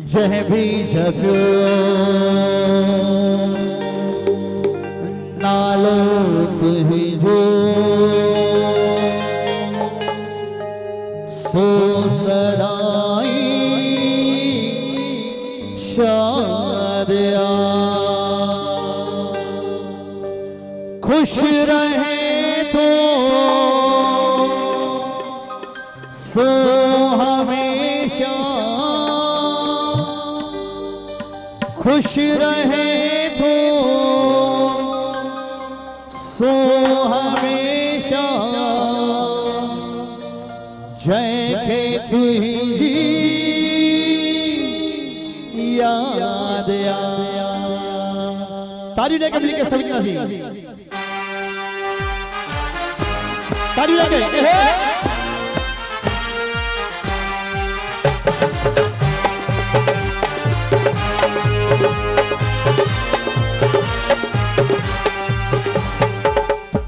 जह भी जप्यो नालो तुझो सो सदाई शादिया खुश रहे तो सो हमेशा खुश रहे तो सो हमेशा जय के तुझी याद आया। तारी ने कबली के सभी नसी तारी लगे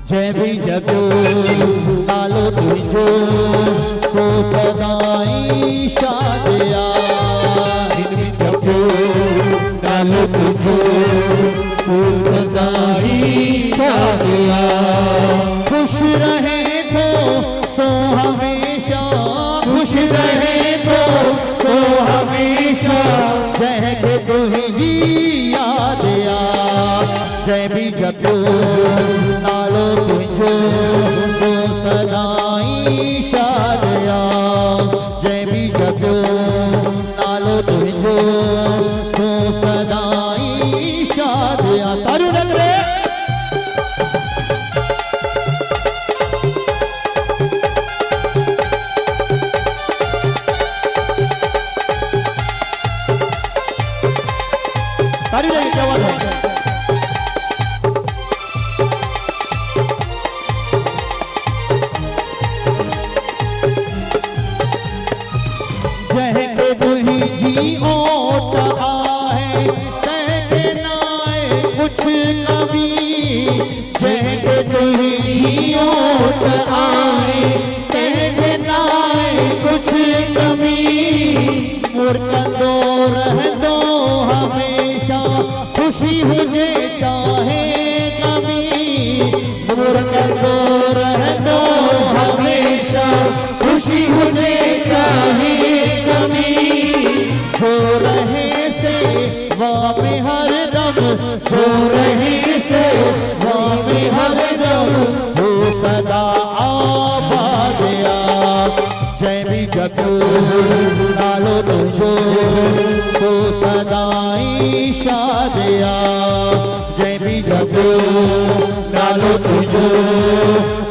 जय भी जपो नालो तुझो सो सदाई शादिया जपो नालो तुझो सो सदाई शादिया खुश रहे तो सो हमेशा खुश रहे तो सो हमेशा जय के तुझी याद आ जय भी जपो नालो तुझो सो सदाई शादिया जय भी जपो नालो तुझो सो सदाई शादिया। तारू नगरे तारू नगरे क्या बात है। जी ओट आए कह के नाए कुछ कभी जय के तुझी ओट आए कह के नाए कुछ कभी मुर्कंदो रह दो हमेशा खुशी मुझे चाहे कभी मुर्कंदो रह दो हमेशा खुशी मुझे चाहे कभी जो रहे से वहाँ पे हर दम जो रहे से वहाँ पे हर दम हो सदा आबाद जय भी जपो नालो तुझो सो सदाई शादिया जय भी जपो नालो तुझो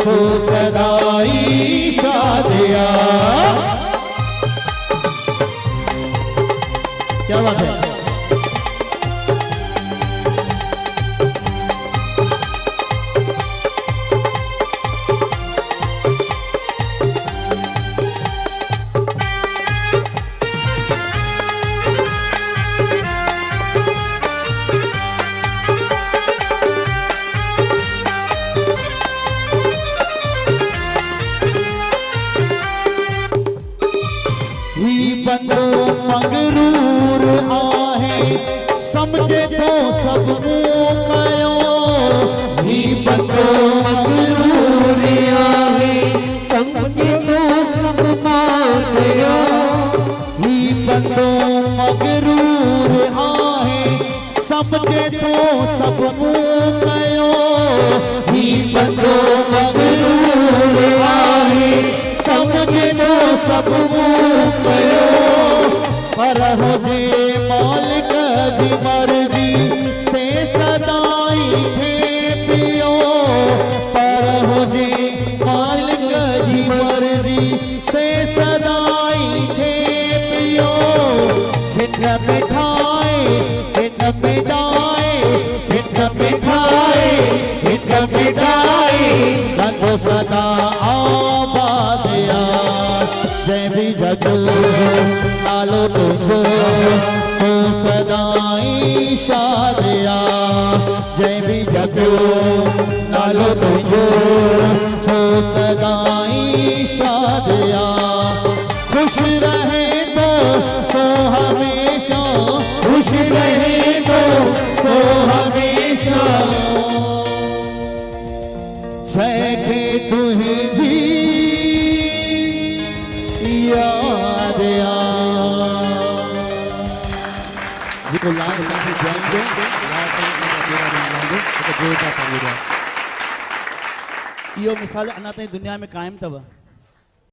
सो सदाई शादिया। क्या बात है। बंदो मगरूर आहे समझे तो सब कयो ही बंदो मगरूर आहे समझे तो सब कयो ही बंदो मगरूर आहे समझे तो सब कयो ही बंदो मगरूर आहे समझे तो सब कयो पर हुजे मालिक जी मर्जी से सदाई थे पियो पर हुजे मालिक जी मर्जी से सदाई थे पियो खिन मिठाए खिन मिठाए खिन मिठाए खिन मिठाए रंगो सदा आबाद जय भी जपो नालो तुझो सो सदाई शादिया जय भी जपो नालो तुझो सो सदाई शादिया खुश रहे तो सो हमेशा को लाइन से जाएंगे इहो मिसाल अञा ताईं दुनिया में क़ाइमु अथव।